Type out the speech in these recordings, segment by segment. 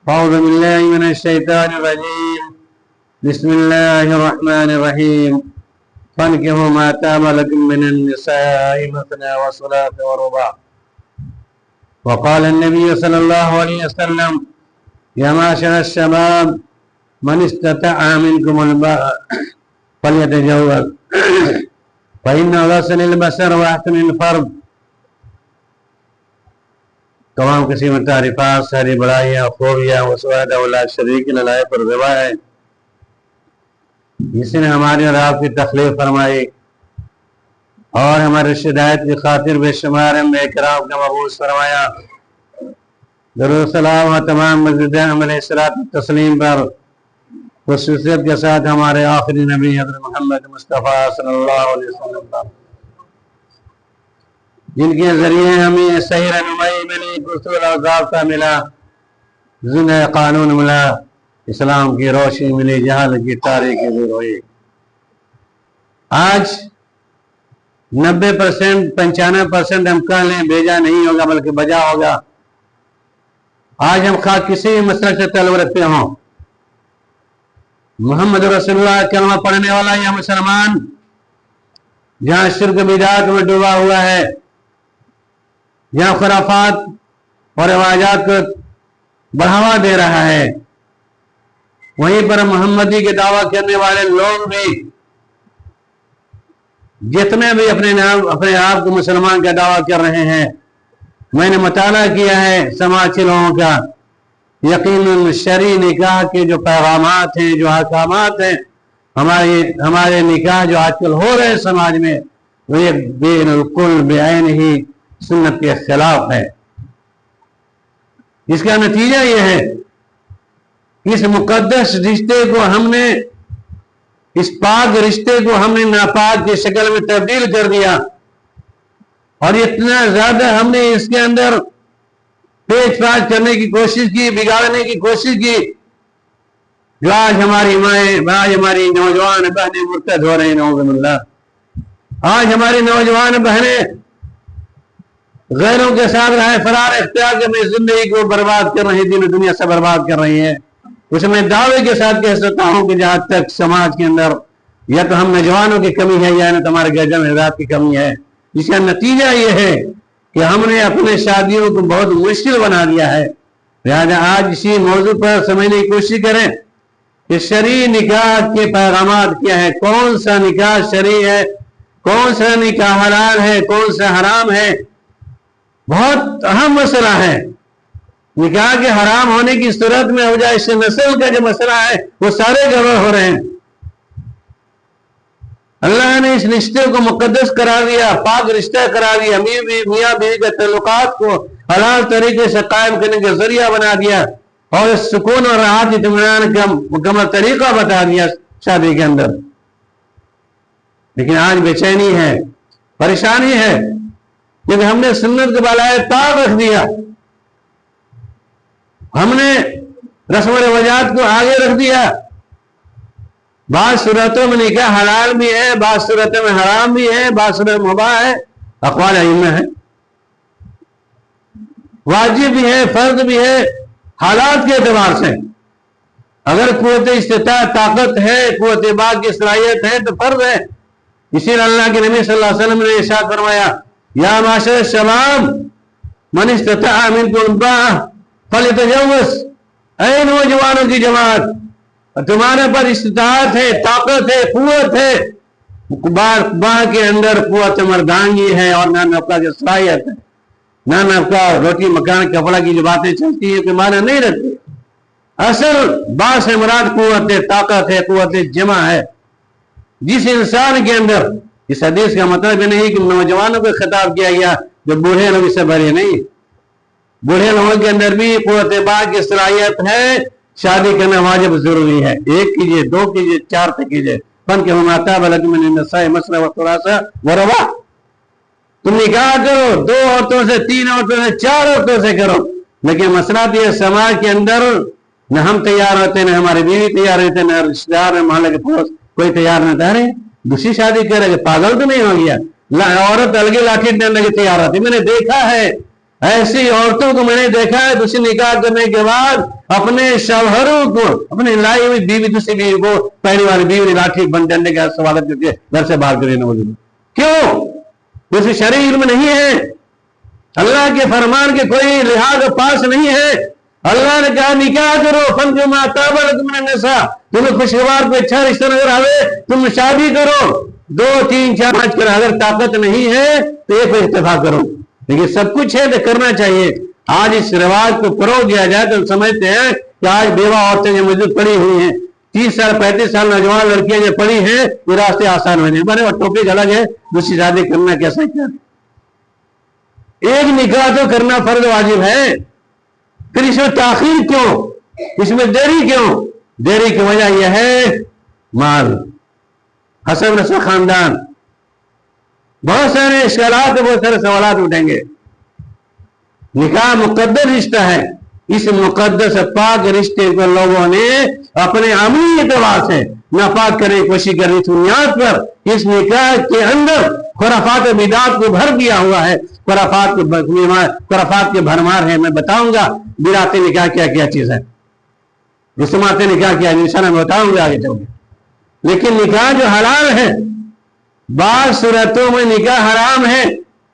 أعوذ بالله من الشيطان الرجيم. بسم الله الرحمن الرحيم. فانكحوا ما طاب لكم من النساء مثنى وثلاث ورباع. وقال النبي صلى الله عليه وسلم: يا معشر الشباب من استطاع منكم الباء فليتزوج فإن غسل البصر وأحسن الفرج. تمام قسم تعریفات، ساری بڑائیاں، خوبیاں وسواد اولاد شریک للائے پر روا ہے، جس نے ہماری اور آپ کی تخلیق فرمائی اور ہمارے ہدایت کی خاطر بے شمار انبیاء کرام کا مبعوث فرمایا۔ درود سلام و تمام مزید علیہ الصلوۃ والتسلیم پر خصوصیت کے ساتھ ہمارے آخری نبی حضرت محمد مصطفیٰ صلی اللہ علیہ وسلم پر، جن کے ذریعے ہمیں صحیح رہنمائی ملی، اصول اور ضابطہ ملا، زندہ قانون ملا، اسلام کی روشنی ملی، جہالت کی تاریکی دور ہوئی۔ آج 90% 95% ہم کہہ لیں بھیجا نہیں ہوگا بلکہ بجا ہوگا۔ آج ہم خواہ کسی مسئلہ سے تعلق رکھتے ہوں، محمد رسول اللہ کلمہ پڑھنے والا یا مسلمان جہاں شرک بدعات میں ڈوبا ہوا ہے، جہاں خرافات اور رواجات کو بڑھاوا دے رہا ہے، وہیں پر محمدی کے دعویٰ کرنے والے لوگ بھی، جتنے بھی اپنے آپ کو مسلمان کا دعویٰ کر رہے ہیں، میں نے مطالعہ کیا ہے سماجی لوگوں کا، یقیناً شرعی نکاح کے جو پیغامات ہیں، جو احکامات ہیں، ہمارے نکاح جو آج کل ہو رہے ہیں سماج میں، وہ یہ بالکل بعین ہی سنت کے خلاف ہے۔ اس کا نتیجہ یہ ہے کہ اس مقدس رشتے کو ہم نے، اس پاک رشتے کو ہم نے ناپاک کی شکل میں تبدیل کر دیا، اور اتنا زیادہ ہم نے اس کے اندر پیچ پاچ کرنے کی کوشش کی، بگاڑنے کی کوشش کی، جو آج ہماری مائیں، آج ہماری نوجوان بہنیں مرتد ہو رہی ہیں، نعوذ باللہ۔ آج ہماری نوجوان بہنیں غیروں کے ساتھ رہے فرار اختیار کے میں زندگی کو برباد کر رہی، دین و دنیا سے برباد کر رہی ہے۔ اس میں دعوے کے ساتھ کہہ سکتا ہوں کہ جہاں تک سماج کے اندر یا تو ہم نوجوانوں کی کمی ہے یا تو ہمارے گرجا میں ہدایت کی کمی ہے، جس کا نتیجہ یہ ہے کہ ہم نے اپنے شادیوں کو بہت مشکل بنا دیا ہے۔ لہٰذا آج اسی موضوع پر سمجھنے کی کوشش کریں کہ شرعی نکاح کے پیغامات کیا ہے، کون سا نکاح شرعی ہے، کون سا نکاح حلال ہے، کون سا حرام ہے۔ بہت اہم مسئلہ ہے۔ نکاح کے حرام ہونے کی صورت میں ہو جائے، اس نسل کا جو مسئلہ ہے وہ سارے گڑبڑ ہو رہے ہیں۔ اللہ نے اس رشتے کو مقدس قرار دیا، پاک رشتہ قرار دیا، میاں بیوی کے تعلقات کو حلال طریقے سے قائم کرنے کا ذریعہ بنا دیا، اور اس سکون اور راحت اطمینان کا مکمل طریقہ بتا دیا شادی کے اندر۔ لیکن آج بے چینی ہے، پریشانی ہے، کیونکہ ہم نے سنت کے بالائے طاق رکھ دیا، ہم نے رسم و رواجات کو آگے رکھ دیا۔ بعض صورتوں میں نکاح حلال بھی ہے، بعض صورتوں میں حرام بھی ہے، بعض صورتوں میں مباح ہے، اقوال ائمہ ہے، واجب بھی ہے، فرض بھی ہے، حالات کے اعتبار سے۔ اگر قوت استطاعت طاقت ہے، قوت باق کی صلاحیت ہے تو فرض ہے۔ اسی لیے اللہ کے نبی صلی اللہ علیہ وسلم نے ارشاد فرمایا: یا معاشر الشباب من استطاع منکم الباء فلیتزوج۔ اے نوجوانوں کی جماعت، تمہارے پر استطاعت ہے، طاقت ہے، قوت ہے، باہ کے اندر قوت مردانگی ہے، اور نہ نفقہ کی صلاحیت ہے، نہ نفقہ روٹی مکان کپڑا کی جو باتیں چلتی ہیں کہ معنی نہیں رکھتی۔ اصل با سے مراد قوت ہے، طاقت ہے، قوت جمع ہے۔ جس انسان کے اندر، اس حدیث کا مطلب یہ نہیں کہ نوجوانوں کو خطاب کیا گیا، جو بوڑھے لوگ اس سے بھرے نہیں، بوڑھے لوگوں کے اندر بھی قوت باق کی صلاحیت ہے، شادی کرنا واجب ضروری ہے۔ 1 کیجئے، 2 کیجئے، 4 تک کیجئے۔ فانکحوا ما طاب لکم من النساء مثنى وثلاث ورباع۔ تم نکاح کرو 2 عورتوں سے، 3 عورتوں سے، 4 عورتوں سے کرو، لیکن مسئلہ تو یہ سماج کے اندر نہ ہم تیار ہوتے، نہ ہماری بیوی تیار ہوتے، نہ رشتہ دار، نہ محلے کے پڑوس کوئی تیار نہ تھا۔ دوسری شادی کرے گا، پاگل تو نہیں ہو گیا؟ عورت الگے لاٹھی ڈنڈے کے تیار ہوتی۔ میں نے دیکھا ہے ऐसी औरतों को मैंने देखा है दूसरी निकाह करने के बाद अपने शौहरों को, अपने लाई हुई बीवी दूसरी बीवी को, पहली वाली बीवी ने लाठी बंद डंडे का स्वागत करके घर से बाहर कर देना। क्यों? उसे शरई इल्म नहीं है, अल्लाह के फरमान के कोई लिहाज पास नहीं है। अल्लाह ने कहा निकाह करो, फन जो माताबल तुमने नशा, तुम्हें खुशगवार को अच्छा रिश्ता नजर आवे तुम शादी करो, 2 3 4 5 करो। अगर ताकत नहीं है तो एक इत्तेफाक करो, लेकिन सब कुछ है तो करना चाहिए। आज इस रिवाज को फरोग दिया जाए तो समझते हैं कि आज बेवा औरतें जो मौजूद पड़ी हुई हैं, 30 साल 35 साल नौजवान लड़कियां जो पड़ी हैं, ये रास्ते आसान हो जाए। बने और टॉपिक अलग है, दूसरी शादी करना कैसा क्या। एक निकाह तो करना फर्ज वाजिब है, फिर इसमें ताखीर क्यों, इसमें देरी क्यों? देरी की वजह यह है माल, हसब नस्ल खानदान, बहुत सारे इश्कालात, बहुत सारे सवालात उठेंगे। निकाह मुकद्दस रिश्ता है, इस मुकद्दस पाक रिश्ते को लोगों ने अपने अमली एतबार से नापाक करने की कोशिश कर रही बुनियाद पर इस निकाह के अंदर खुराफात बिदात को भर दिया हुआ है। खुराफात के भरमार है। मैं बताऊंगा बिराते निकाह क्या क्या चीज है, रस्माते निकाह क्या निशाना मैं बताऊंगा आगे चल के। लेकिन निकाह जो हलाल है, बाज़ सूरतों में निकाह हराम है,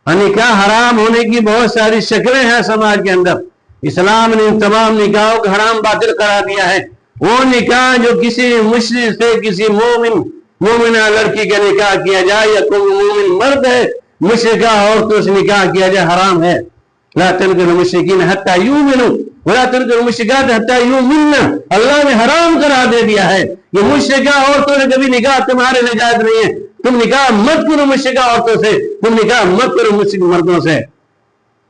और निकाह हराम होने की बहुत सारी शक्लें हैं समाज के अंदर। इस्लाम ने इन तमाम निकाहों को हराम बातिल करार दिया है। वो निकाह जो किसी मुश्रिक से किसी मोमिना लड़की का निकाह किया जाए, या कोई मोमिन मर्द है मुश्रिका औरतों से निकाह किया जाए, हराम है। ला तनकिहु मुश्रिकीन हत्ता युमिनु वला तनकिहु मुश्रिकात हत्ता युमिन्ना, अल्लाह ने हराम करा दे दिया है कि मुश्रिका औरतों से कभी निकाह तुम्हारे लिए जायज नहीं है। तुम निकाह मत करो मुश्रिका औरतों से, तुम निकाह मत करो मुश्रिक मर्दों से।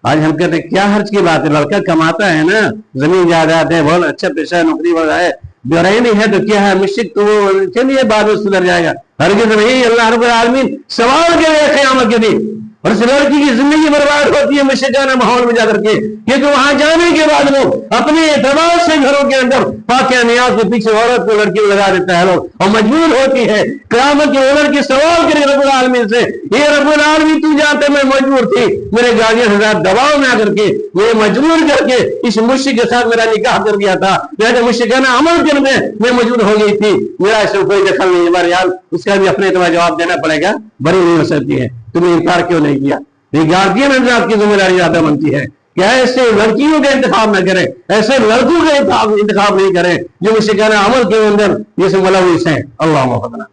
आज हम कहते हैं क्या हर्ज की बात है, लड़का कमाता है ना, जमीन जायदाद है, बहुत अच्छा पेशा नौकरी वाला है, बेरहमी है तो क्या है, मुश्रिक तो चलिए बाद में सुधर जाएगा। हरगिज़ नहीं, अल्लाह रब्बुल आलमीन सवाल करेगा क़यामत के दिन। और इस लड़की की जिंदगी बर्बाद होती है मुश्रिकाना माहौल में जाकर के, क्योंकि वहां जाने के बाद लोग अपने एतबार से घरों के अंदर पाकिया नियाज के पीछे औरत को लड़की लगा देता है लोग, और मजबूर होती है। क़यामत के लड़की सवाल करे रब्बुल आलमीन से, ये रब्बुल आलमीन तू जानते मैं मजबूर थी, मेरे गार्जियन हजार दबाव में आकर के मुझे मजबूर करके इस मुश्रिक के साथ मेरा निकाह कर दिया था, मेरे मुश्रिकाना अमल करने मैं मजबूर हो गई थी, मेरा इसमें कोई दखल नहीं है। बहरहाल उसका भी अपने तुम्हें जवाब देना पड़ेगा, बड़ी नहीं हो सकती है, तुमने इनकार क्यों नहीं किया। गार्जियन हज़रात की जिम्मेदारी ज्यादा बनती है कि ऐसे लड़कियों का इंतखाब न करें, ऐसे लड़कों का इंतखाब नहीं करें जो मुश्रिकाना अमल के अंदर ये सब मुलव्विस हैं। अल्लाह मुफ़्फ़क़ना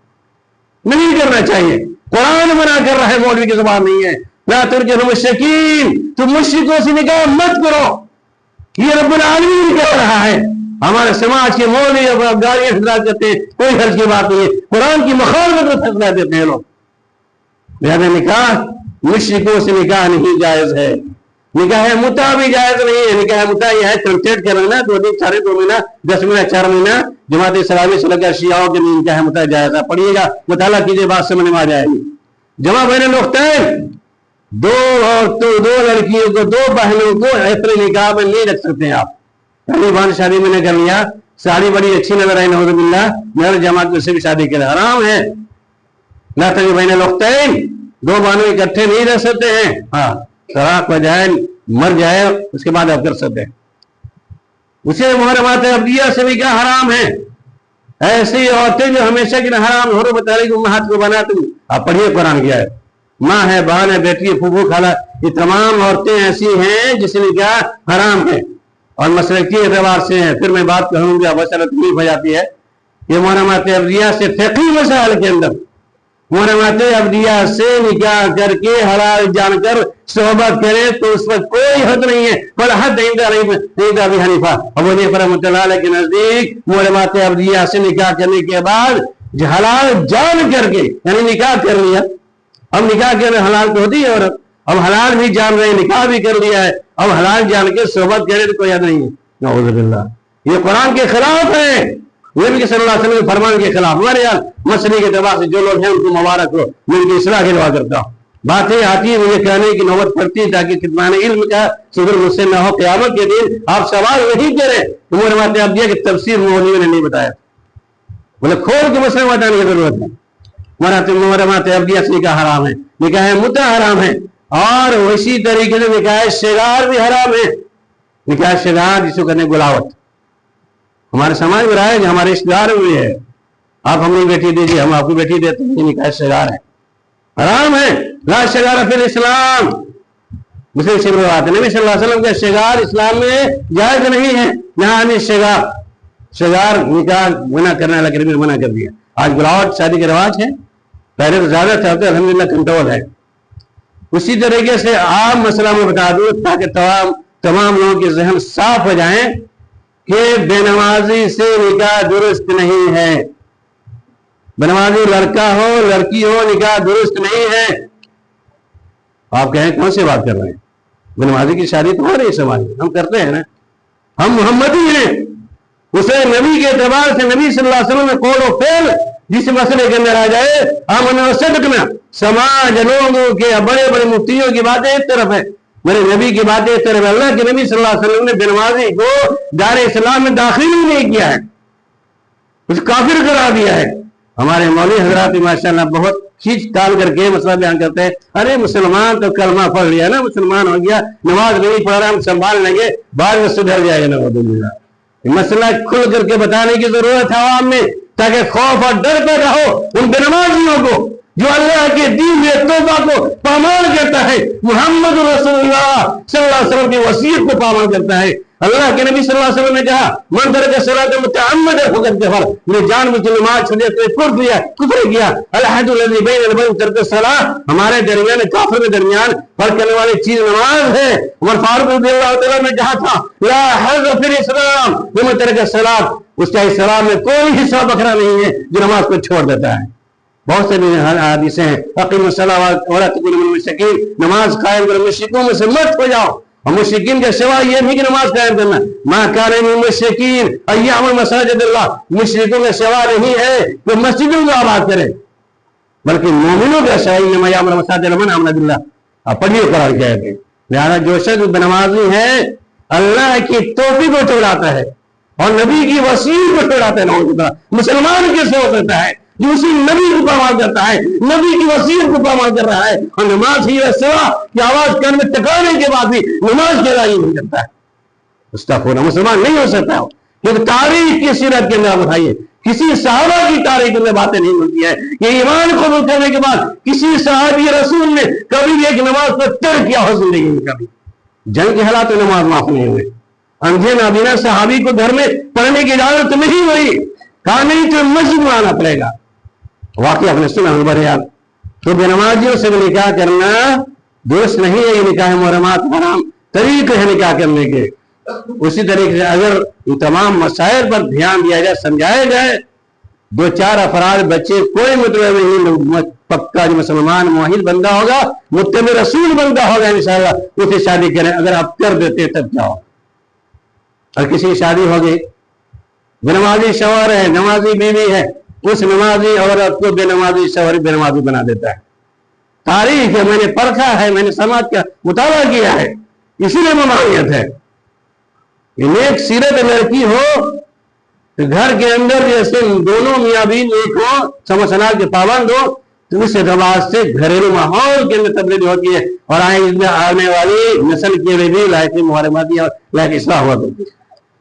नहीं करना चाहिए। कुरान मना कर रहा है, मौलवी की ज़बान नहीं है। ला तुरकिहु मुश्रिकीन, तुम मुश्रिकों से निकाह मत करो, ये रब्बुल आलमीन कह रहा है। हमारे समाज के मौलवी गार्जियन हज़रात कहते हैं कोई हर्ज की बात नहीं है, कुरान की मुखालफत में फैसला देते हैं लोग। लिहाजा निकाह मुश्रिकों से निकाह नहीं जायज है। निकाह मुता भी जायज नहीं है। निकाह मुता यह है कंटेक्ट करना 2 दिन 2 महीना 10 महीना 4 महीना, जमात इस्लामी से लगा शियाओं के लिए निकाह मुता जायज है। पढ़िएगा, मुताला कीजिए, बात समझ में आ जाएगी। जमा बहने नुक्तैन, 2 औरतों 2 लड़कियों को 2 बहनों को अपने निकाह में नहीं रख सकते हैं आप। पहली बार शादी मैंने कर लिया, साड़ी बड़ी अच्छी नजर आई, नौज़ुबिल्लाह, मेरे जमात से भी शादी कर हराम है। ला तज़िबैन लुख्तैन, 2 बहनों इकट्ठे नहीं रह सकते हैं। हाँ, तलाक हो जाए, मर जाए, उसके बाद आप कर सकते हैं। उसे मुहर्रमात अबदिया से भी क्या हराम है। ऐसी औरतें जो हमेशा की हराम हो बताने को महत को बना, तुम आप पढ़िए कुरान क्या है। माँ है, बहन है, बेटी है, फूफू खाला, ये तमाम औरतें ऐसी हैं जिसमें क्या हराम है और मसलकी एतबार से है। फिर मैं बात कहूंगा, मसला तकलीफ हो जाती है। ये मुहर्रमात अबदिया से फ़िक़ही मसाइल के अंदर मुहर्रमात अबदिया से निकाह करके हलाल जानकर सोहबत करे तो उस पर कोई हद नहीं है। पर हद अबू हनीफा अबू हनीफा रहमतुल्लाह के नजदीक मुहर्रमात अबदिया से निकाह करने के बाद हलाल जान करके, यानी निकाह कर लिया, अब निकाह कर हलाल तो होती है औरत, अब हलाल भी जान रहे, निकाह भी कर लिया है, अब हलाल जान के सोहबत करे तो कोई हद नहीं है। नऊज़ुबिल्लाह, ये कुरान के खिलाफ है, नबी सल्लल्लाहु अलैहि वसल्लम के फरमान के खिलाफ। हमारे यार मसले के दबा से जो लोग हैं उनको मुबारक हो, मैं उनकी इस्लाह की दुआ करता हूँ। बातें आती है मुझे कहने की नौबत पड़ती है ताकि कितमान इल्म का शुक्र मुझसे न हो। क़यामत के दिन आप सवाल नहीं करें तो मुहर्रमात अबदिया की तफसीर मौलवी ने नहीं बताया, बोले खोल के मसला बताने की जरूरत है। मुहर्रमात अबदिया से निकाह हराम है, निकाह मुता हराम है। اور اسی طریقے سے نکاح شگار بھی حرام ہے. نکاح شگار جس کو کرنے گلاوٹ ہمارے سماج میں رہا ہے, ہمارے رشتے دار بھی ہے. آپ ہماری بیٹی دیجیے, ہم آپ کی بیٹی دیتے ہیں, یہ نکاح شگار ہے, حرام ہے. لا شگار فی الاسلام, مسلم شریف میں بات ہے نبی صلی اللہ علیہ وسلم کا شگار اسلام میں جائز نہیں ہے. یہاں ہمیں شگار نکاح منع کرنا, اللہ کے نبی نے منع کر دیا. آج گلاوٹ شادی کے رواج ہے, پہلے تو زیادہ تھا, الحمدللہ کنٹرول ہے. اسی طریقے سے عام مسئلہ میں بتا دوں تاکہ تمام لوگوں کے ذہن صاف ہو جائیں کہ بے نمازی سے نکاح درست نہیں ہے. بے نمازی لڑکا ہو لڑکی ہو, نکاح درست نہیں ہے. آپ کہیں کون سی بات کر رہے ہیں؟ بے نمازی کی شادی تو ہو رہی ہے سماج میں, ہم کرتے ہیں نا, ہم محمدی ہیں. اسے نبی کے اعتبار سے نبی صلی اللہ علیہ وسلم میں قول و فعل جس مسئلے کے اندر آ جائے, آمن و صدقنا, سماج لوگوں کے بڑے بڑے مفتیوں کی باتیں ایک طرف ہے, میرے نبی کی باتیں ایک طرف ہے. اللہ کے نبی صلی اللہ علیہ وسلم نے بے نمازی کو دار اسلام میں داخل ہی نہیں کیا ہے, اس کافر کرا دیا ہے. ہمارے مولوی حضرات ماشاءاللہ بہت کھینچ تال کر کے مسئلہ بیان کرتے ہیں, ارے مسلمان تو کلمہ پڑھ لیا نا, مسلمان ہو گیا, نماز نہیں پڑھ رہا, ہم سنبھال لیں گے, بعد میں سدھر جائے گا. نا مسئلہ کھل کر کے بتانے کی ضرورت ہے عوام میں, تاکہ خوف اور ڈر پیدا ہو ان بے نمازیوں کو جو اللہ کے دین میں توبہ کو پامال کرتا ہے, محمد رسول اللہ صلی اللہ علیہ وسلم کی وصیت کو پامال کرتا ہے. اللہ کے نبی صلی اللہ علیہ وسلم نے کہا من ترک الصلاۃ متعمدا فقد کفر, نے جان بوجھ کر نماز چھوڑ دیا تو کفر کیا. الحد الذی بین البین ترک الصلاۃ, ہمارے درمیان کافر کے درمیان فرق کرنے والی چیز نماز ہے. عمر فاروق رضی اللہ تعالیٰ نے کہا تھا لا حظ فی الاسلام لمن ترک الصلاۃ, اس کا اسلام میں کوئی حصہ بکھرا نہیں ہے جو نماز کو چھوڑ دیتا ہے. بہت سے حدیثیں ہیں, اقیم الصلاۃ ولا تکونوا من المشرکین, نماز قائم کرو, مشرکوں میں سے مت ہو جاؤ. اور مشرکین کا سوا یہ نہیں کہ نماز قائم کرنا, ما کان للمشرکین ان یعمروا مساجد اللہ, مشرکوں کا سوا نہیں ہے کہ مسجدوں کو آباد کرے, بلکہ مومنوں کا سوا انما یعمر مساجد من آمن باللہ. آپ پڑھیے قرآن کہتے ہیں. لہٰذا جو شخص بے نمازی ہے اللہ کی توفیق کو چھوڑاتا ہے اور نبی کی وصیت کو چھوڑاتا ہے. نعوذ باللہ, مسلمان کیسے ہو سکتا ہے جو اسی نبی کو پامال کرتا ہے, نبی کی وصیت کو پامال کر رہا ہے, اور نماز ہی سوا کہ آواز کان میں ٹکانے کے بعد بھی نماز کے ادائی نہیں کرتا ہے. استغفر, مسلمان نہیں ہو سکتا ہو. کیونکہ تاریخ کی سیرت کے اندر بتائیے کسی صحابہ کی تاریخ کے اندر باتیں نہیں ملتی ہے کہ ایمان قبول کرنے کے بعد کسی صحابی رسول نے کبھی بھی ایک نماز کو ترک کیا ہو زندگی میں. کبھی جنگ کے حالات میں نماز معاف نہیں ہوئے, اندھے نابینا صحابی کو گھر میں پڑھنے کی اجازت نہیں ہوئی, کہا نہیں تو مسجد میں آنا پڑے گا. واقعی آپ نے سنا بہرحال. تو بے نمازیوں سے نکاح کرنا درست نہیں ہے, یہ نکاح محرمات حرام طریقے ہیں نکاح کرنے کے. اسی طریقے سے اگر ان تمام مسائل پر دھیان دیا جائے, سمجھایا جائے, 2-4 افراد بچے کوئی مطلب نہیں, پکا جو مسلمان موحد بندہ ہوگا, متبع رسول بندہ ہوگا انشاءاللہ, اسے شادی کریں. اگر آپ کر دیتے تب کیا ہو. اور کسی کی شادی ہو گئی, بے نمازی شوہر ہے, نمازی بیوی ہے, اس نمازی عورت کو بے نمازی شوہر بے نمازی بنا دیتا ہے. تاریخ ہے, میں نے پرکھا ہے, میں نے سماج کا مطالعہ کیا ہے, اسی لیے ممانعت ہے. ایک سیرت لڑکی ہو گھر کے اندر جیسے دونوں میاں بیوی ایک ہو, سمجھ صنعت کے پابند ہو, تو اس اعتبار سے گھریلو ماحول کے اندر تبدیلی ہوتی ہے, اور آنے والی نسل کے لیے بھی لائق محرماتی اور لائق اصلاح ہوا کرتی ہے.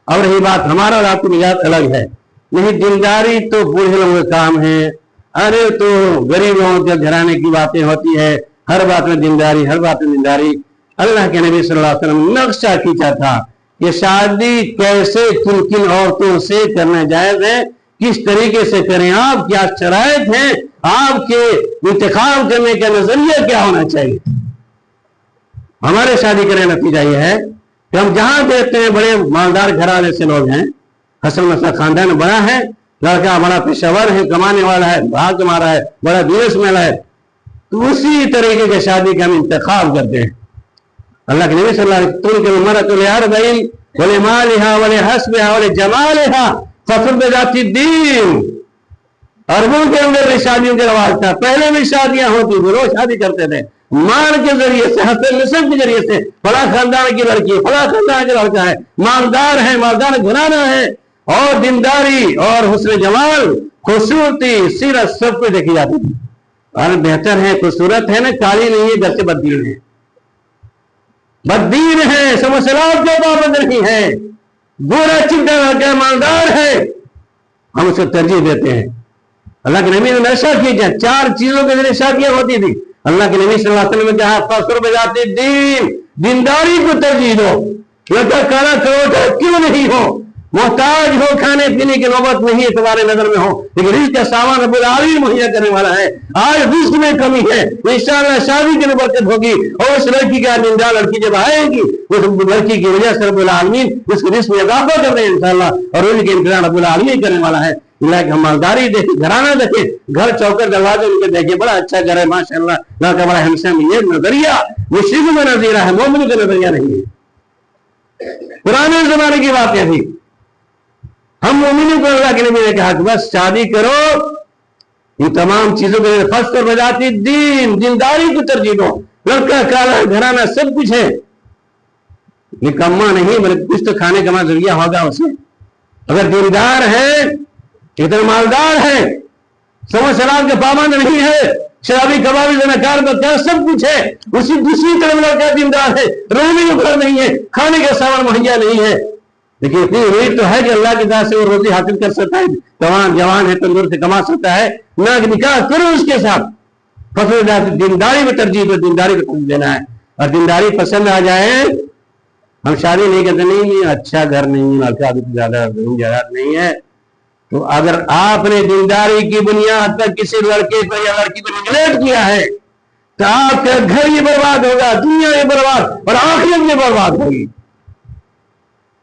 اور رہی بات ہمارا اور آپ کی نجات الگ ہے, نہیں دینداری تو بوڑھے لوگوں کا کام ہے. ارے تو غریب لوگوں کے گھرانے کی باتیں ہوتی ہے, ہر بات میں دینداری, ہر بات میں دینداری. اللہ کے نبی صلی اللہ علیہ وسلم نے نقشہ کھینچا تھا کہ شادی کیسے کن کن عورتوں سے کرنا جائز ہے, کس طریقے سے کریں, آپ کیا شرائط ہیں, آپ کے انتخاب کرنے کا نظریہ کیا ہونا چاہیے. ہمارے شادی کرنے نتیجہ یہ ہے کہ ہم جہاں دیکھتے ہیں بڑے مالدار گھرانے سے لوگ ہیں, حسن نسل خاندان بڑا ہے, لڑکا بڑا پیشہ ہے, کمانے والا ہے, بھاگ کما رہا ہے, بڑا بزنس مین ہے, تو اسی طریقے کے شادی کا ہم انتخاب کرتے ہیں. اللہ کے نبی صلی اللہ علیہ وسلم کے مرۃ لاربعین ولمالها ولحسبها ولجمالها فخر بذات الدین. عربوں کے اندر بھی شادیوں کے رواج تھا, پہلے بھی شادیاں ہوتی تھی, لوگ شادی کرتے تھے مال کے ذریعے سے, حسن نسب کے ذریعے سے, فلاں خاندان کی لڑکی, فلاں خاندان کا لڑکا ہے, مالدار ہے, مالدار گھرانہ ہے, اور دینداری اور حسن جمال, خوبصورتی, سیرت سب کو دیکھی جاتی تھی. اور بہتر ہے, خوبصورت ہے نا, کالی نہیں ہے, گھر سے بدبین ہے, بددین ہے، سمسلات کے پابند نہیں ہے، گورا چٹا لڑکا مالدار ہے، ہم اس کو ترجیح دیتے ہیں۔ اللہ کے نبی نے نشہ کیا، 4 چیزوں کے ذریعے شادیاں ہوتی تھی۔ اللہ کے نبی صلی اللہ علیہ وسلم نے کہا فَاسْرُ بِذَاتِ الدِّينِ، دینداری کو ترجیح دو، لڑکا کالا کروٹا کیوں نہیں ہو، محتاج ہو، کھانے پینے کی نوبت نہیں تمہارے نظر میں ہو، لیکن رزق کا سامان رب العالمین مہیا کرنے والا ہے۔ آج رزق میں کمی ہے، انشاءاللہ شادی کی برکت ہوگی، اور اس لڑکی کا دیندار لڑکی جب آئے گی اس لڑکی کی وجہ سے رب العالمین اس کے رزق میں اضافہ کر رہے ہیں انشاءاللہ، اور ان کے امتحان رب العالمین کرنے والا ہے۔ اللہ کی مالداری دیکھیں، گھرانہ دیکھیں، گھر چوکر دروازے ان کے دیکھیں، بڑا اچھا گھر ہے ماشاءاللہ، اللہ کا بڑا ہمسا میں یہ نظریہ مشرک میں نظریہ ہے، مومن کا نظریہ نہیں ہے۔ پرانے زمانے کی باتیں تھی، ہم مومنوں کو اللہ کے نبی نے کہا کہ بس شادی کرو، ان تمام چیزوں کے فَاسْرُ بِذَاتِ الدِّينِ، دینداری کو ترجیح دو۔ لڑکا کالا گھرانہ سب کچھ ہے، نکما نہیں بلکہ کچھ تو کھانے کا ذریعہ ہوگا اسے، اگر دیندار ہے، اتنا مالدار ہے، سمجھ سلاد کا پابند نہیں ہے، شرابی کبابی زناکار بدکار سب کچھ ہے، اسی دوسری طرف لڑکا دیندار ہے، رہنے کو گھر نہیں ہے، کھانے کا سامان مہیا نہیں ہے، لیکن اتنی امید تو ہے کہ اللہ کی طرف سے وہ روزی حاصل کر سکتا ہے، جوان ہے، تندور سے کما سکتا ہے، نہ کہ نکاح کرو اس کے ساتھ۔ فصل دینداری میں ترجیح دو، دینداری کو ترجیح دینا ہے، اور دینداری پسند آ جائے ہم شادی نہیں کرتے، نہیں اچھا گھر نہیں ہے، لڑکا زیادہ جائیداد نہیں ہے، تو اگر آپ نے دینداری کی بنیاد پر کسی لڑکے کو یا لڑکی کو نگلیکٹ کیا ہے تو آپ کا گھر یہ برباد ہوگا، دنیا یہ برباد اور آخرت یہ برباد ہوگی۔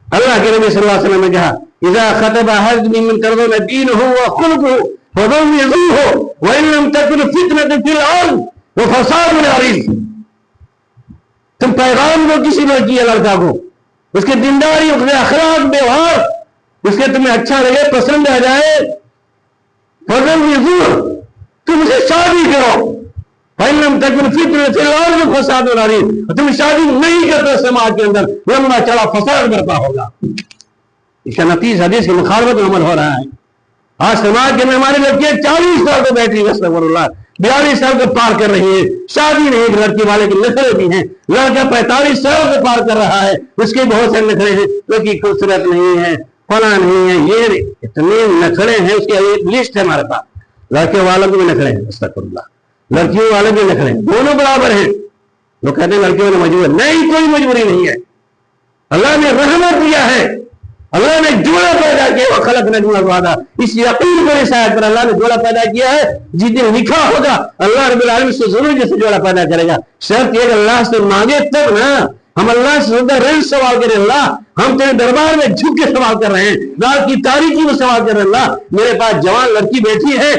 اللہ کے نبی صلی اللہ علیہ وسلم نے کہا اذا خطب احد من ترضون دینه وخلقه فزوجوه وان لم تكن فتنة في الارض وفساد عريض۔ تم پیغام دو کسی لڑکی یا لڑکا کو، اس کے دینداری، اس کے اخلاق، ویوہار، اس کے تمہیں اچھا لگے، پسند آ جائے، فزوجوه، تم اسے شادی کرو، فإن لم تكن فتنة في الأرض فساد عريض، تم شادی نہیں کرتے سماج کے اندر لمبا چڑا فساد برپا ہوگا۔ اس کا نتیجہ حدیث کی مخالفت میں عمل ہو رہا ہے۔ آج سماج کے میں ہماری لڑکیاں 40 سال کو بیٹھی ہیں، استغفر اللہ، 42 سال کو پار کر رہی ہیں، شادی نہیں، لڑکی والے کے نخرے بھی ہیں، لڑکا 45 سال کو پار کر رہا ہے، اس کے بہت سے نخرے ہیں، لڑکی خوبصورت نہیں ہے، فلاں نہیں ہے، یہ اتنے نخرے ہیں، اس کی ایک لسٹ ہے ہمارے پاس، لڑکے والوں کو بھی نخرے ہیں، استغفر اللہ، لڑکیوں والے بھی نخرے ہیں، دونوں برابر ہیں۔ لوگ کہتے ہیں لڑکیوں نے مجبور، نہیں، کوئی مجبوری نہیں ہے، اللہ نے رحمت دیا ہے، اللہ نے جوڑا پیدا کیا، وہ خلق نجم الوعدہ، اس یقین کو اس آیت پر اللہ نے جوڑا پیدا کیا ہے، جس دن نکاح ہوگا اللہ رب العالمین سے ضرور جیسے جوڑا پیدا کرے گا، شرط یہ کہ اللہ سے مانگے تب نا، ہم اللہ سے رنج سوال کریں، اللہ ہم تیرے دربار میں جھک کے سوال کر رہے ہیں، رات کی تاریکی میں سوال کر رہے ہیں، اللہ میرے پاس جوان لڑکی بیٹھی ہے،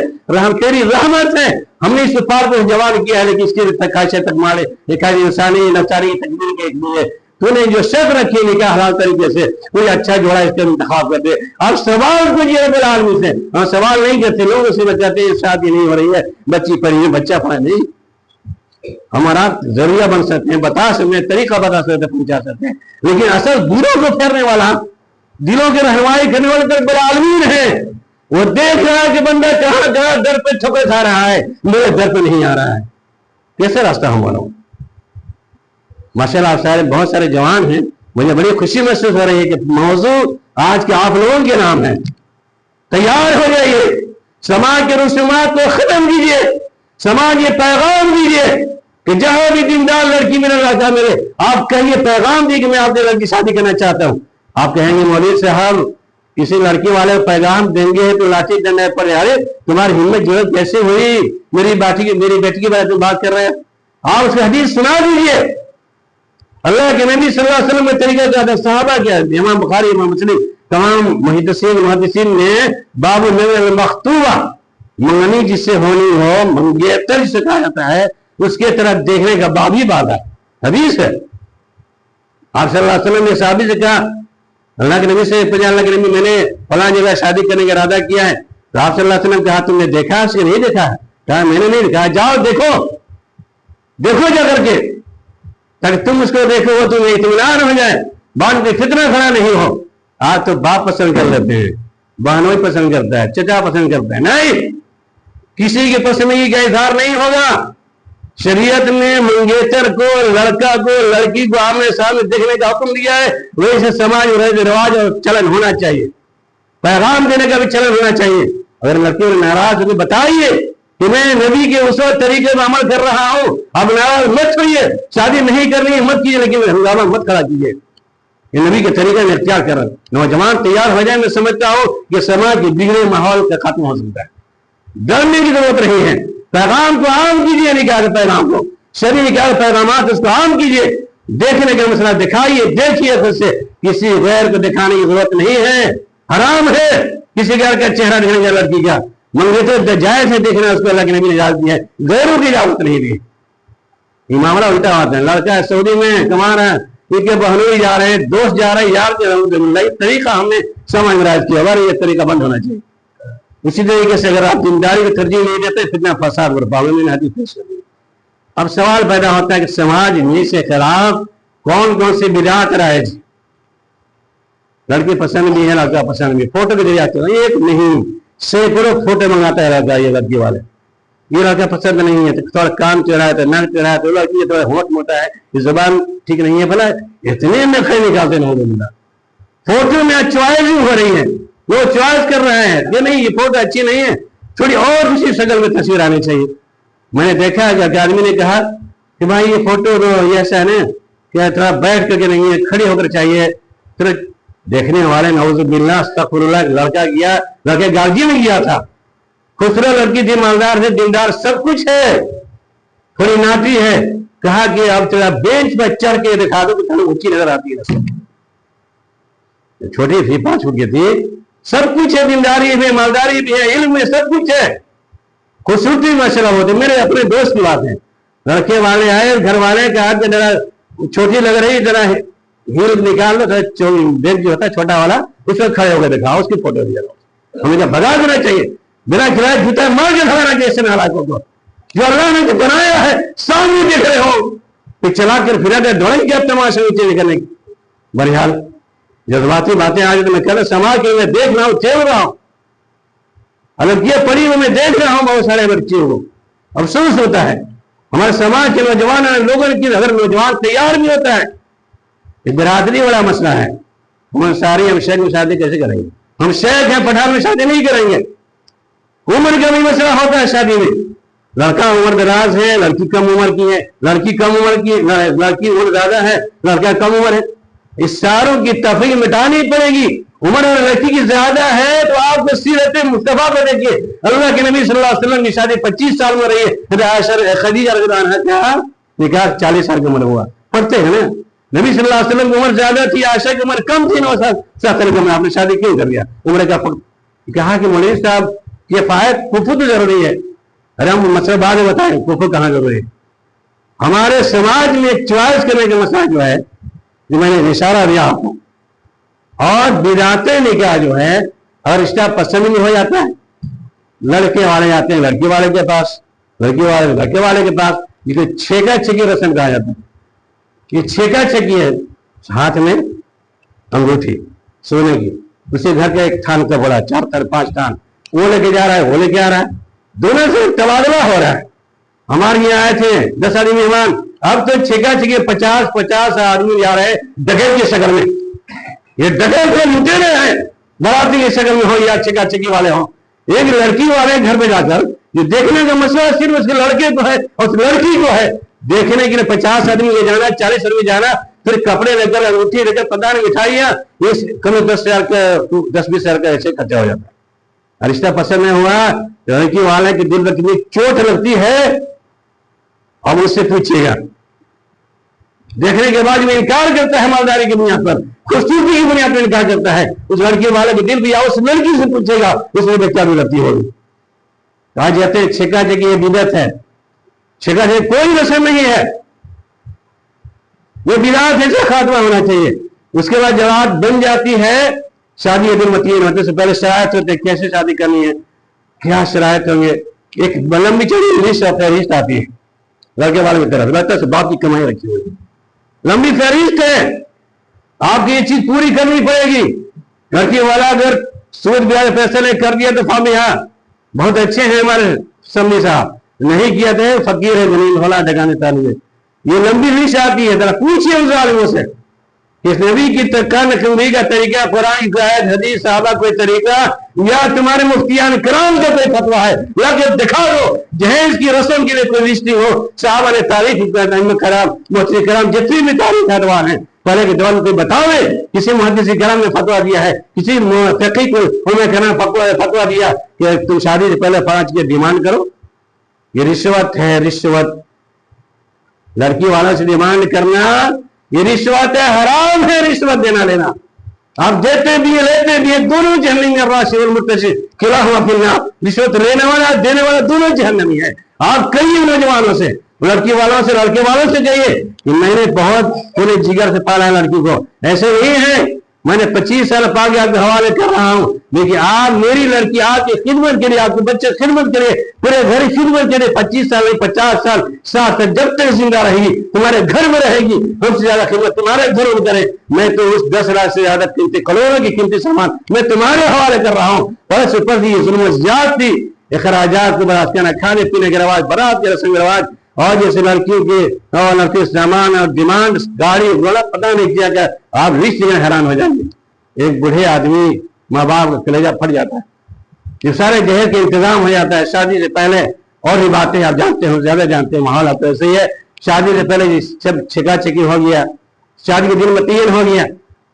تیری رحمت ہے، ہم نے اس پار کو جوان کیا ہے، لیکن اس کی خواہشیں تک مارے، ایک انسانی نفسانی تکمیل کے لیے تو نے جو شرط رکھی نکاح حلال طریقے سے، کوئی اچھا جوڑا اس کا انتخاب کر دے۔ اب سوال کیجیے رب العالمین سے، ہم سوال نہیں کرتے، لوگ اسے بچاتے ہیں شادی نہیں ہو رہی ہے، بچی پڑھی ہے، بچہ پڑھا نہیں، ہمارا ذریعہ بن سکتے ہیں، بتا سکتے ہیں، طریقہ بتا سکتے ہیں، پہنچا سکتے ہیں، لیکن اصل دلوں کو پھیرنے والا، دلوں کی رہنمائی کرنے والے تو رب العالمین ہے۔ وہ دیکھ رہا ہے کہ بندہ کہاں کہاں در پہ ٹھوکر کھا رہا ہے، میرے در پہ نہیں آ رہا ہے، کیسے راستہ ہم بناؤں؟ ماشاءاللہ آپ سارے بہت سارے جوان ہیں، مجھے بڑی خوشی محسوس ہو رہی ہے کہ موضوع آج کے آپ لوگوں کے نام ہے۔ تیار ہو جائیے، سماج کے رسومات کو ختم کیجیے، سماج یہ پیغام دیجیے کہ جہاں بھی دیندار لڑکی مل رہا تھا میرے، آپ کہیے پیغام دی کہ میں آپ کے لڑکی شادی کرنا چاہتا ہوں۔ آپ کہیں گے مولوی صاحب کسی لڑکی والے پیغام دیں گے تو لاٹھی ڈنڈے پر، یارے تمہاری ہمت جرأت کیسے ہوئی، میری بیٹی کی بارے میں بات کر رہے ہیں، آپ اس کی حدیث سنا دیجیے۔ اللہ کے نبی صلی اللہ علیہ وسلم میں طریقہ کیا تھا، صحابہ کیا، امام بخاری، امام مسلم، تمام محدثین نے باب المخطوبہ، منگنی جس سے ہونی ہو، منگیتر جسے کہا جاتا ہے، اس کے طرف دیکھنے کا باب ہی باب ہے، حدیث ہے۔ آپ صلی اللہ علیہ وسلم نے صحابی سے کہا، اللہ کے نبی سے پوچھا، اللہ کے نبی میں نے فلاں جگہ شادی کرنے کا ارادہ کیا ہے، تو آپ صلی اللہ علیہ وسلم کہا تم نے دیکھا اس کے؟ نہیں دیکھا ہے، کہا میں نے نہیں دیکھا، جاؤ دیکھو جا کر کے، تاکہ تم اس کو دیکھو وہ تمہیں اطمینان ہو جائے، بعد میں فتنہ کھڑا نہیں ہو۔ آج تو باپ پسند کر لیتے ہیں، بہنوئی پسند کرتا ہے، چچا پسند کرتا ہے، نہیں، کسی کی پسندگی کا اظہار نہیں ہوگا، शरीयत ने मंगेतर को, लड़का को, लड़की को आमने सामने देखने का हुक्म दिया है, वैसे समाज रिवाज और चलन होना चाहिए, पैगाम देने का भी चलन होना चाहिए। अगर लड़की ने नाराज होकर बताइए कि मैं नबी के उस तरीके में अमल कर रहा हूं, अब नाराज मत होइए, शादी नहीं करनी है मत कीजिए, लेकिन हंगामा मत खड़ा कीजिए, ये नबी के तरीके में इख्तियार कर। नौजवान तैयार हो जाए, मैं समझता हूं कि समाज के बिगड़े माहौल का खत्म हो सकता है। डरने की जरूरत नहीं है, पैगाम को आम कीजिए, निकाह के पैगाम को, शरीय निकाह के पैगामात उसको आम कीजिए, देखने का मसला दिखाइए, देखिए खुद से, किसी गैर को दिखाने की जरूरत नहीं है। हराम है किसी गैर का चेहरा देखने का लड़की का, मंगेतर जायज है देखना, उसको अल्लाह के नबी ने इजाजत दी है, गैरों की इजाजत नहीं दी। ये मामला उल्टा होता है, लड़का है सऊदी में कमा रहा है, इनके बहनोई जा रहे हैं, दोस्त जा रहे हैं, यार तरीका हमने समझ में किया, ये तरीका बंद होना चाहिए। इसी तरीके से अगर आप जिम्मेदारी को तरजीह नहीं देते, फितना फसाद बर्पा में हदीस पेश कर दी। अब सवाल पैदा होता है कि समाज में से खिलाफ कौन कौन सी बिदात राइज, लड़की पसंद भी है, लड़का पसंद भी, फोटो के जरिए एक नहीं सैकड़ों फोटो मंगाता है लड़का, ये लड़की वाले, ये लड़का पसंद नहीं है तो थोड़ा कान चढ़ा है, तो नक चढ़ा है, तो लड़की थोड़ा होंठ मोटा है, ये जुबान ठीक नहीं है, भला इतने नखरे निकालते नहीं, फोटो में चॉइस हो रही है, वो चॉइस कर रहे हैं ये नहीं, ये फोटो अच्छी नहीं है, थोड़ी और दूसरी शक्ल में तस्वीर आनी चाहिए। मैंने देखा है कि आदमी ने कहा कि भाई ये फोटो ये ऐसा है ना कि थोड़ा बैठ करके नहीं है, खड़ी होकर चाहिए। फिर देखने वाले नौजुबिल्लाह अस्तगफिरुल्लाह, लड़का गया, लड़के गार्जी में गया था, खूबसूरत लड़की थी, मालदार थे, दिलदार, सब कुछ है, थोड़ी नाटी है, कहा कि अब थोड़ा बेंच पर चढ़ के दिखा दो कि थोड़ी ऊंची नजर आती है, छोटी थी 5 फुट की थी, सब कुछ है, दिलदारी भी, मालदारी भी है, इल्म में सब कुछ है, खूबसूरती माशाल्लाह होती। मेरे अपने दोस्त की बात है, लड़के वाले आए, घर वाले कहा कि जरा छोटी लग रही, जरा हील निकाल लो, बेग जो होता है छोटा वाला, उस पर खड़े होकर दिखाओ, उसकी फोटो दिया, हमें क्या भगा देना चाहिए, बिना खिलाए जूता मार के भगाना चाहिए ऐसे हालातों को, जो अल्लाह ने बनाया है सामने देख रहे हो, फिर चला कर फिरा दे, दौड़ेंगे क्या तमाशा नीचे निकलने की। बहरहाल जज्बाती बातें आज तो मैं कह रहा, समाज के मैं देख रहा हूँ, खेल रहा हूँ, अगर ये पड़ी हुई मैं देख रहा हूँ बहुत सारे बच्चियों को, अफसोस होता है हमारे समाज के नौजवान लोगों की, अगर नौजवान तैयार भी होता है, ये बिरादरी वाला मसला है, हम सारी हम शेख में शादी कैसे करेंगे, हम शेख हैं पठान में शादी नहीं करेंगे, उम्र का भी मसला होता है शादी में, लड़का उम्र दराज है, लड़की कम उम्र की है, लड़की कम उम्र की, लड़की उम्र ज्यादा है, लड़का कम उम्र है, इस सारों की तफरीक मिटानी पड़ेगी। उम्र और लड़की की ज्यादा है तो आपको सीरत मुस्तफा को देखिए, अल्लाह के नबी सल्लल्लाहु अलैहि वसल्लम की शादी 25 साल में रही है, आयशा खदीजा रज़ियल्लाहु अन्हा क्या निकाह 40 साल की उम्र हुआ, पढ़ते हैं ना, नबी सल्लल्लाहु अलैहि वसल्लम की उम्र ज्यादा थी, आयशा की उम्र कम थी, 9 साल 7 साल की उम्र, आपने शादी क्यों कर लिया उम्र का? कहा कि मौलवी साहब ये फायद कुफू तो जरूरी है, अरे हम मसला बाद में बताएं कुफू कहाँ जरूरी है। हमारे समाज में चॉइस करने का मसला जो है, जो मैंने इशारा दिया आपको, और बिदाते निकाह जो है, अगर रिश्ता पसंद नहीं हो जाता है, लड़के वाले जाते हैं लड़की वाले के पास, लड़की वाले लड़के वाले के पास, जिसे छेका छेकी रस्म कहा जाता है, ये छेका छेकी है, हाथ में अंगूठी सोने की, उसे घर का एक थान का बड़ा 4 थान 5 थान, वो लेके जा रहा है, वो लेके आ रहा है, दोनों से तबादला हो रहा है। हमारे यहाँ आए थे 10 आदमी मेहमान, अब तो छेका छेकी 50 आदमी जा रहे हैं डकैत की शक्ल में, ये डकैत से लुटेरे हैं, बराती की शक्ल में हो या छेका छेकी वाले हो। एक लड़की वाले घर में जाकर जो देखने का मसला सिर्फ उसके लड़के को है और उस लड़की को है, देखने के लिए 50 आदमी ले जाना, 40 आदमी जाना, फिर कपड़े लेकर अंगूठी लेकर पता नहीं मिठाइयाँ, ये कम 10-20 हजार का ऐसे खर्चा हो जाता है। रिश्ता पसंद नहीं हुआ, लड़की वाले के दिल पर कितनी चोट लगती है, अब उससे पूछिएगा, देखने के बाद में इनकार करता है, मालदारी की बुनियाद पर, खूबसूरती की बुनियाद पर इनकार करता है, उस लड़की वाले के दिल भी, उस लड़की से पूछेगा उसमें बच्चा भी लगती होगी। कहा जाते हैं छेका छेकी ये बिदअत है, छेका छेकी कोई रस्म नहीं है, ये बिदअत है, इसका खात्मा होना चाहिए। उसके बाद जवाब बन जाती है शादी अदुल होते से पहले शरायत होते, कैसे शादी करनी है, क्या शरायत होंगे, एक लंबी चौड़ी लिस्ट आती है लड़के वाले की तरफ, लगता है बाप की कमाई रखी हुई, लंबी फहरिस्त है, आपकी ये चीज पूरी करनी पड़ेगी। लड़की वाला अगर सूद ब्याज फैसले कर दिया तो फामिया बहुत अच्छे हैं हमारे समझी साहब, नहीं किया तो फकीर है, जमीन होला जगाने तालु है। ये लंबी लिस्ट आती है, जरा पूछिए उन जालिमों से, इस नबी की कानखुंदी का तरीका, कुरान की आयत, हदीस, सहाबा कोई तरीका, या तुम्हारे मुफ्तियान किराम का कोई फतवा है, या कि दिखा दो जहेज की रस्म के लिए कोई लिस्टिंग हो, सहाबा ने तारीख कराम, मुफ्ती कराम जितनी भी तारीख फतवा है पहले के दौर में बतावे, किसी मुहद्दिस कराम ने फतवा दिया है, किसी फकीह को उन्होंने कराम फतवा दिया कि तुम शादी से पहले 5 की डिमांड करो। ये रिश्वत है, रिश्वत लड़की वालों से डिमांड करना ये रिश्वत है, हराम है रिश्वत देना लेना। आप देते भी लेते भी दोनों जहन्नमी है, राशिद मुत्तसिद खिला हुआ फिरना, रिश्वत लेने वाला देने वाला दोनों जहन्नमी है। आप कई नौजवानों से, लड़की वालों से, लड़के वालों से कहिए कि मैंने बहुत पूरे जिगर से पाला है लड़की को, ऐसे नहीं है मैंने 25 साल पाके आपके हवाले कर रहा हूं, लेकिन आप मेरी लड़की आपकी खिदमत के लिए, आपके बच्चे खिदमत के लिए, पूरे घर की खिदमत के लिए 25 साल नहीं 50 साल 60 साल जब तक जिंदा रहेगी तुम्हारे घर में रहेगी, हमसे ज्यादा खिदमत तुम्हारे घरों में करे। मैं तो उस 10 लाख से ज्यादा कीमती करोड़ों की कीमती सामान मैं तुम्हारे हवाले कर रहा हूँ। पर ऊपर ये जुल्म ज्यादती, अखराजात के बरात करना, खाने पीने के रवाज, बारात के रस्म रवाज, और जैसे लड़कियों के और लड़के सामान और डिमांड गाड़ी घोड़ा पता नहीं किया क्या, आप रिश्ते में हैरान हो जाएंगे। एक बूढ़े आदमी माँ बाप का कलेजा फट जाता है, ये सारे जहर के इंतजाम हो जाता है शादी से पहले। और भी बातें आप जानते हो, ज्यादा जानते हैं, माहौल आप ऐसे ही है। शादी से पहले सब छिका छिकी हो गया, शादी के दिन में तीन हो गया,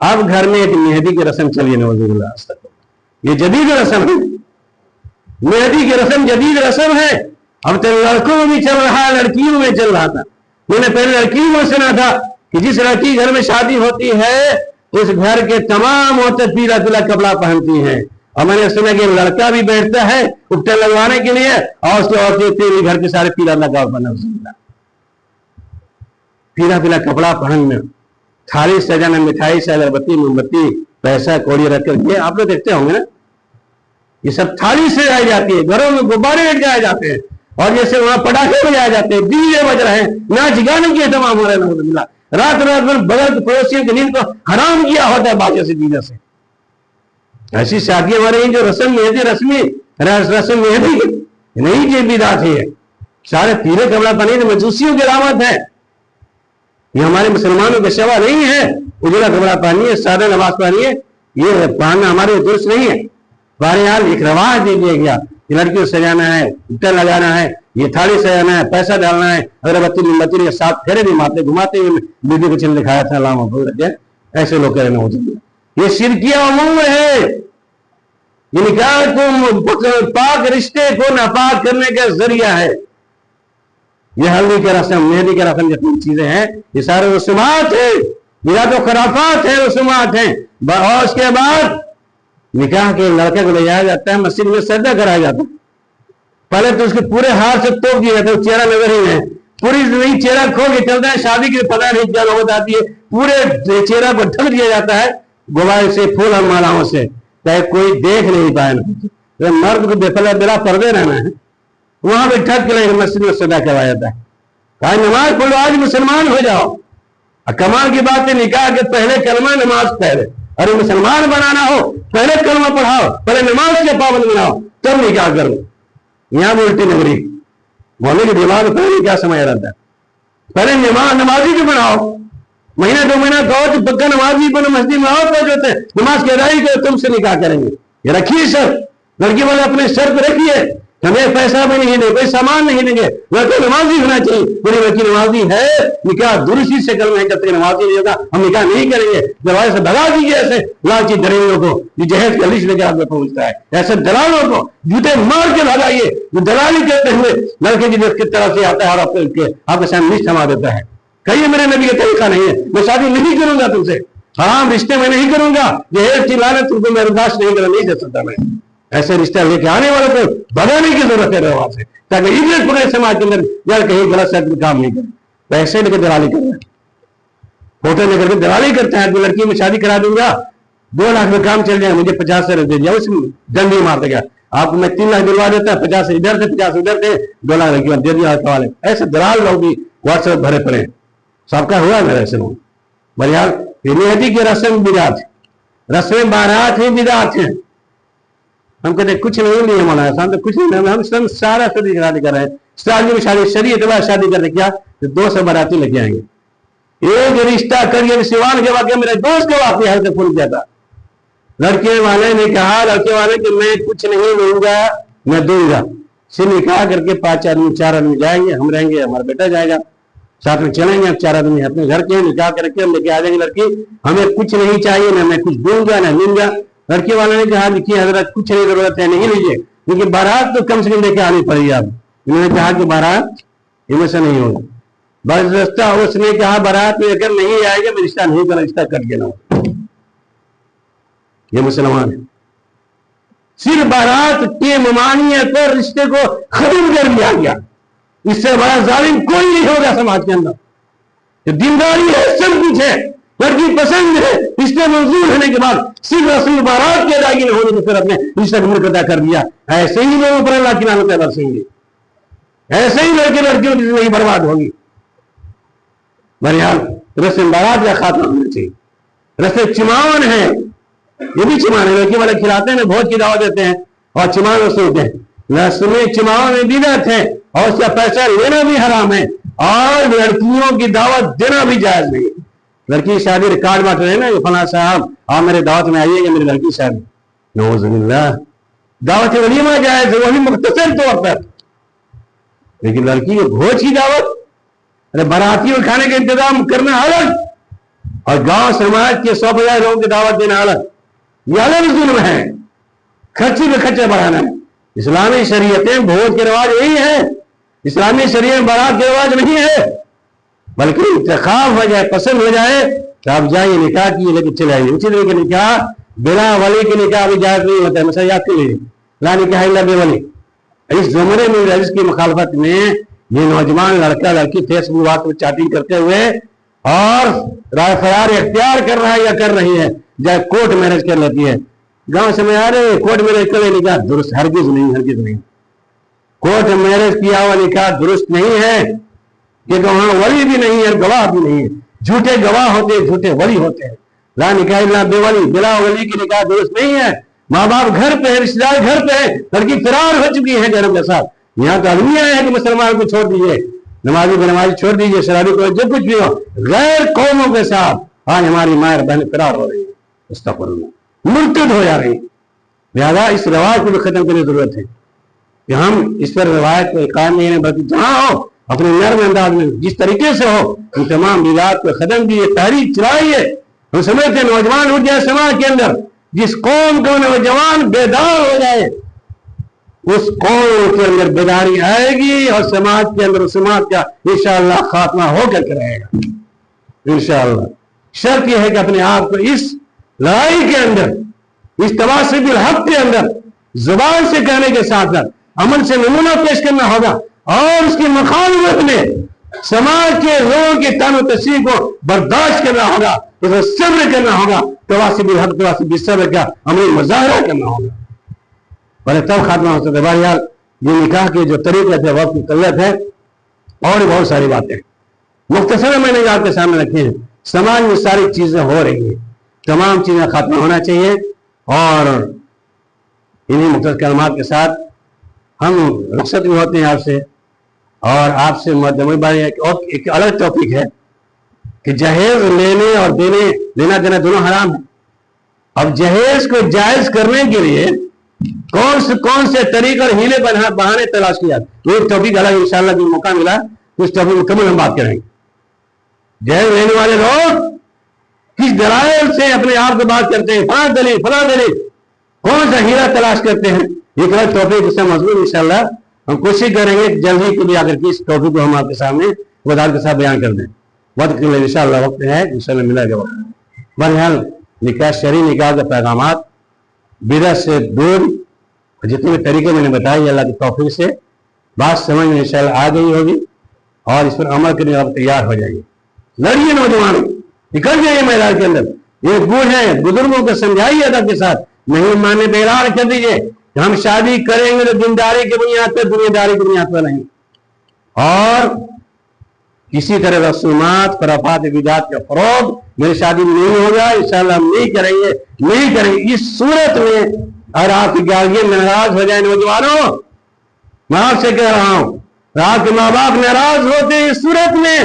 अब घर में एक मेहंदी की रस्म चली है। ये जदीद रस्म है, मेहंदी की रस्म जदीद रस्म है। अब तो लड़कों में भी चल रहा है, लड़कियों में चल रहा था। मैंने पहले लड़कियों में सुना था कि जिस लड़की घर में शादी होती है उस घर के तमाम औरतें पीला पीला कपड़ा पहनती हैं, और मैंने सुना कि लड़का भी बैठता है उपटे लगवाने के लिए, और उसकी औरतें घर के सारे पीला लगा बना, पीला पीला कपड़ा पहनना, थाली सजाना, मिठाई से अगरबत्ती मोमबत्ती पैसा कौड़ी रख करके, आप लोग देखते होंगे ना, ये सब थाली से आई जाती है, घरों में गुब्बारे लट जाए जाते हैं, और जैसे वहां पटाखे बजाए जाते हैं, डीजे बज रहे हैं, नाच गाने के तमाम हो रहे हैं, रात रात भर बगल पड़ोसियों की नींद को हराम किया होता है बाकी से डीजे से। ऐसी शादियां हो रही हैं जो रस्म मेहंदी रस्मी रस्म मेहंदी नहीं, ये बिदात है। सारे पीले कपड़ा पहने मजूसियों की रामत है, ये हमारे मुसलमानों का सेवा नहीं है। उजला कपड़ा पहनिए, सादा नमाज पहनिए, ये पहनना हमारे दुरुस्त नहीं है। बहरहाल एक रवाज दे दिया गया, लड़कियों सजाना है, उतर लगाना है, ये थाली सजाना है, पैसा डालना है, अगरबत्ती मोमबत्ती के साथ फेरे भी मारते घुमाते हुए बीबी को चिन्ह दिखाया था, लामा बोल रहे ऐसे लोग कह रहे हैं। ये शिरकिया उमूर है, ये निकाह को पाक रिश्ते को नापाक करने का जरिया है। ये हल्दी के रस्म, मेहंदी के रस्म जितनी चीजें हैं ये सारे रस्मात है, या तो खराफात है, रस्मात है। और उसके बाद निकाह के लड़के को ले जाया जाता है, मस्जिद में सजदा कराया जाता है। पहले तो उसके पूरे हाथ से तोप दिया जाता है, चेहरा नजर ही है, पूरी जिंदगी चेहरा खो के चलता है, शादी की पता नहीं क्या नौबत आती है, पूरे चेहरा को ढक दिया जाता है गुब्बारे से, फूल और मालाओं से, चाहे कोई देख नहीं पाए। तो मर्द को बेपला बिला पर्दे रहना है, वहां पे ठक के लिए मस्जिद में सजदा करवाया जाता है। कहा नमाज पढ़ो, आज मुसलमान हो जाओ। कमाल की बात है, निकाह के पहले कलमा, नमाज पहले। अरे मुसलमान बनाना हो पहले कलमा पढ़ाओ, पहले नमाज के पाबंद बनाओ, तब निकाह करो। यहाँ भी उल्टी नगरी बोले कि दिमाग में पहले क्या समय रहता है, पहले नमाजी भी बनाओ, महीना 2 महीना कहो तो पक्का नमाजी बनो, मस्जिद में आओ तो जो होते नमाज की अदाई करो, तुमसे निकाह करेंगे। ये रखिए शर्त, लड़की वाले अपने शर्त रखिए, हमें पैसा भी नहीं देंगे, कोई सामान नहीं देंगे, लड़का नमाजी होना चाहिए। पूरी लड़की नमाजी है, निकाह दुरुस्ती से करना है, जब तक नमाजी नहीं होगा हम निकाह नहीं करेंगे। दरवाजे से भगा दीजिए ऐसे लालची दलालों को जो जहेज का लिस्ट लेकर आपको पहुंचता है, ऐसे दलालों को जूते मार के भगाइए जो दलाली करते हुए लड़के की तरफ से आता है और आपके सामने लिस्ट थमा देता है। कहिए मेरे नबी का तरीका नहीं है, मैं शादी नहीं करूंगा तुमसे, हराम रिश्ते में नहीं करूंगा, जहेज की लानत तुमको मैं बर्दाश्त नहीं करना, नहीं दे सकता मैं। ऐसे रिश्ता लेके आने वाले को भगाने की जरूरत है वहां से, ताकि इज्जत पूरे समाज के अंदर यार कहीं गलत शब्द काम नहीं करे। पैसे लेकर दलाली कर रहे हैं, फोटो लेकर के दलाली करते हैं। तो लड़की में शादी करा दूंगा, 2 लाख में काम चल जाए, मुझे 50 से दे दिया, उसमें डंडी मार देगा आपको, मैं 3 लाख दिलवा देता है, 50 इधर से 50 उधर से, 2 लाख लड़की दे दिया वाले। ऐसे दलाल लोग भी व्हाट्सएप भरे पड़े, सबका हुआ मेरा ऐसे लोग। बरियाल मेहंदी की रस्म बिदात, रस्में बारात ही बिदात है। हम कहते कुछ नहीं लिए मौलाना साहब, तो कुछ नहीं, हम सारा शादी कर रहे हैं, शादी में शादी शरीयत वाला शादी करने क्या तो 200 बाराती लग जाएंगे। एक रिश्ता करिए सिवान के वाक्य मेरे दोस्त के वाक्य है फूल गया था। लड़के वाले ने कहा, लड़के वाले कि मैं कुछ नहीं लूंगा, मैं दूंगा। से निकाह करके 5 आदमी 4 आदमी जाएंगे, हम रहेंगे, हमारा बेटा जाएगा, साथ में चलेंगे। अब 4 आदमी अपने घर के निकाह करके हम लेके आ जाएंगे लड़की, हमें कुछ नहीं चाहिए, ना मैं कुछ दूंगा ना लूंगा। लड़के वाले ने कहा देखिए हजरत कुछ नहीं जरूरत है, नहीं लीजिए, क्योंकि बारात तो कम से कम लेके आनी पड़ेगी। आप इन्होंने कहा कि बारात इनमें से नहीं होगा। बस रास्ता उसने कहा बारात में अगर नहीं आएगा मैं रिश्ता नहीं करना, रिश्ता कट देना। ये मुसलमान है, सिर्फ बारात के ममानियत पर रिश्ते को खत्म कर दिया गया। इससे बड़ा जालिम कोई नहीं होगा समाज के अंदर। तो दीनदारी है, सब कुछ है, लड़की पसंद है, रिश्ते मंजूर होने के बाद सिर्फ रसूल बारात के अदायगी न होने तो फिर अपने रिश्ते को मुनक़दा कर दिया। ऐसे ही लोगों पर अल्लाह की लानत बरसेंगी, ऐसे ही लड़के लड़कियों की जिंदगी बर्बाद होगी। बहरहाल रस्म बारात का खात्मा होना चाहिए। रस्म चिमावन है, ये भी चिमान है, लड़की वाले खिलाते हैं, भोज की दावत देते हैं और चिमान वसूलते हैं। रस्म चिमावन में बिदअत है और उसका पैसा लेना भी हराम है और लड़कियों की दावत देना भी जायज नहीं। लड़की की शादी रिकॉर्ड बांट रहे हैं ना, फला साहब आप मेरे दावत में आइएगा, मेरी लड़की शादी, नौज़ुबिल्लाह। दावत वलीमा जायज है, वो भी मुख्तसर तौर पर, लेकिन लड़की के भोज की दावत, अरे बारातियों खाने का इंतजाम करना अलग और गांव समाज के 100,000 लोगों की दावत देना अलग, ये अलग जुल्म है, खर्चे में खर्चा बढ़ाना है। इस्लामी शरीयतें भोज के रिवाज यही है, इस्लामी शरीयत बारात के रिवाज नहीं है, बल्कि इंतखाब हो जाए, पसंद हो जाए तो आप जाइए निकाह कीजिए, लेकिन चले आइए। उसी तरह के निकाह बिना वली के निकाह अभी जायज नहीं होता है। मसला याद के लिए ला निकाह इल्ला बेवली। इस ज़माने में इसकी मुखालफत में ये नौजवान लड़का लड़की फेसबुक बात में चैटिंग करते हुए और राय फरार इख्तियार कर रहा है या कर रही है, जब कोर्ट मैरिज कर लेती है। गांव से में आ रहे कोर्ट मैरिज कर निकाह दुरुस्त हरगिज नहीं, हरगिज नहीं। कोर्ट मैरिज किया हुआ निकाह दुरुस्त नहीं है, ये वहां वली भी नहीं है, गवाह भी नहीं है, झूठे गवाह होते हैं, झूठे वली होते हैं। ला निकाह इल्ला बेवली, बिला वली की निकाह दुरुस्त नहीं है। माँ बाप घर पे है, रिश्तेदार घर पे है, लड़की फरार हो चुकी है घरों के साथ। यहाँ तो आदमी आए हैं कि मुसलमान को छोड़ दीजिए, नमाजी को नमाजी छोड़ दीजिए, शराबी को जो कुछ भी हो, गैर कौमों के साथ आज हमारी मायर बहन फरार हो रही है, इस्तग़फ़िरुल्लाह, मुर्तद हो जा रही है। लिहाजा इस रवाज को भी खत्म करने की जरूरत है कि हम इस पर रवायत को कायम नहीं है, बल्कि जहाँ हो अपने नर्म अंदाज में जिस तरीके से हो उन तमाम बिदात को खत्म कीजिए, तहरीक चलाइए। हम समझते नौजवान उठ जाए समाज के अंदर, जिस कौम का नौजवान बेदार हो जाए उस कौम के अंदर बेदारी आएगी और समाज के अंदर उस समाज का इंशाअल्लाह खात्मा होकर के रहेगा इंशाअल्लाह। शर्त यह है कि अपने आप को इस लड़ाई के अंदर, इस तवासिबुल हक के अंदर जुबान से कहने के साथ साथ अमल से नमूना पेश करना होगा और उसकी मुखालफत में समाज के लोगों की तानो तस्वीर को बर्दाश्त करना होगा, उसे सब्र करना होगा, तवासिबुल हक तवासिबुल सब्र का अमली मुजाहरा करना होगा, और तब खात्मा हो सकता है। भाई यार ये निकाह के जो तरीके थे वक्त की किल्लत है और बहुत सारी बातें मुख्तसर मैंने आपके सामने रखी हैं। समाज में सारी चीजें हो रही हैं, तमाम चीजें खात्मा होना चाहिए और इन्हीं मुख्तसर कलमात के साथ हम रुखसत भी होते हैं आपसे। और आपसे एक अलग टॉपिक है कि जहेज लेने और लेना देना दोनों हराम है। अब जहेज को जायज करने के लिए कौन से तरीके और हीले बहाने तलाश किया, ये टॉपिक अलग इंशाअल्लाह जो मौका मिला उस टॉपिक में कम हम बात करेंगे। जहेज लेने वाले लोग किस दलाइल से अपने आप को बात करते हैं, फला दलील, कौन सा हीरा तलाश करते हैं, एक अलग टॉपिक इससे मजबूत इंशाअल्लाह हम कोशिश करेंगे जल्दी के लिए आकर के इस टॉपिक को हम आपके सामने वदाहत के साथ बयान कर दें। वक्त के लिए इंशाअल्लाह वक्त है, इंशाअल्लाह मिलेगा वक्त। बहरहाल निकाह शरई निकाह के पैगामात बिदअत से दूर जितने भी तरीके मैंने बताए अल्लाह की तौफीक से बात समझ में इंशाअल्लाह आ गई होगी और इस पर अमल करने आप तैयार हो जाएंगे। लड़िए नौजवानों, निकल जाइए मैदान के अंदर, ये बूढ़ है बुजुर्गों को समझाइए अदब के साथ, नहीं मानने पर ऐलान कर दीजिए हम शादी करेंगे तो दीनदारी की बुनियाद पर, दुनियादारी की बुनियाद पर नहीं। और किसी तरह रसूमात खराफात बिदात का फरोग मेरी शादी में नहीं होगा, इंशाअल्लाह हम नहीं करेंगे। इस सूरत में और आपकी गालियां नाराज हो जाए नौजवानों, मैं आपसे कह रहा हूं آپ کے ماں باپ ناراض ہوتے ہیں اس صورت میں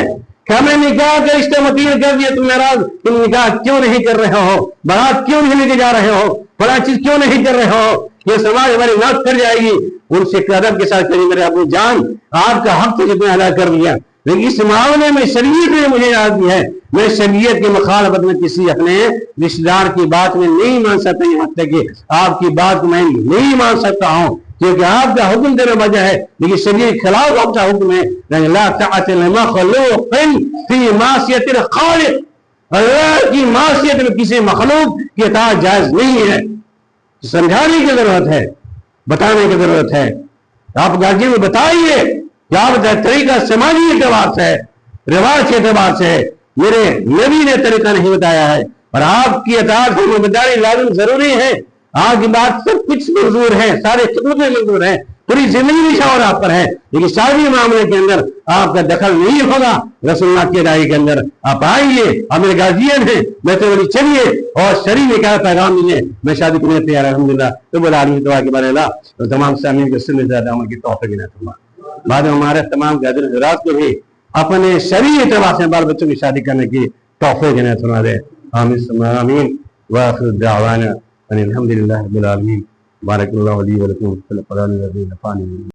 کہ ہمیں نکاح کا رشتہ متین کر دیا، تم ناراض، تم نکاح کیوں نہیں کر رہے ہو، بارات کیوں نہیں لے کے جا رہے ہو، فلاں چیز کیوں نہیں کر رہے ہو، یہ سماج ہماری ناک کر جائے گی. ان سے ادب کے ساتھ کہیں میرے ابو جان آپ کا حق تو جتنا ادا کر لیا، لیکن اس معاملے میں شریعت نے مجھے یاد دی ہے، میں شریعت کی مخالفت میں کسی اپنے رشتہ دار کی بات میں نہیں مان سکتا، یہاں تک کہ آپ کی بات میں نہیں مان سکتا ہوں، کیونکہ آپ کا حکم دینے وجہ ہے، لیکن شریعت کے خلاف آپ کا حکم ہے. لا طاعۃ لمخلوق فی معصیۃ الخالق، اللہ کی معصیت میں کسی مخلوق کی اطاعت جائز نہیں ہے. سمجھانے کی ضرورت ہے، بتانے کی ضرورت ہے. آپ گارجین میں بتائیے کہ آپ کا طریقہ سماجی اعتبار سے ہے، رواج کے اعتبار سے ہے، میرے نبی نے طریقہ نہیں بتایا ہے، اور آپ کی اطاعت فرمانبرداری لازم ضروری ہے. آپ کی بات سب کچھ منظور ہے، سارے خطبے منظور ہیں، پوری زندگی نشاور آپ پر ہے، لیکن شادی معاملے کے اندر آپ کا دخل نہیں ہوگا. رسول اللہ کی رائے کے اندر آپ آئیے، آپ میرے گارجین ہیں، میں تو بڑی چلیے اور شریع نے کہا پیغام دیجیے، میں شادی کرنے تیار الحمدللہ. تو بلا عالمی دعا کے بارے اللہ تو تمام سامعین کے سن زیادہ عمل کی توفیق عنایت فرمائے. بعد میں ہمارے تمام حضرات حضرات کو بھی اپنے شرعی اعتبار سے بال بچوں کی شادی کرنے کی توفیق عنایت فرما دے. آمین آمین. وآخر دعوانا ان الحمدللہ رب العالمین. بارک اللہ علی ولکم فی القرآن العظیم.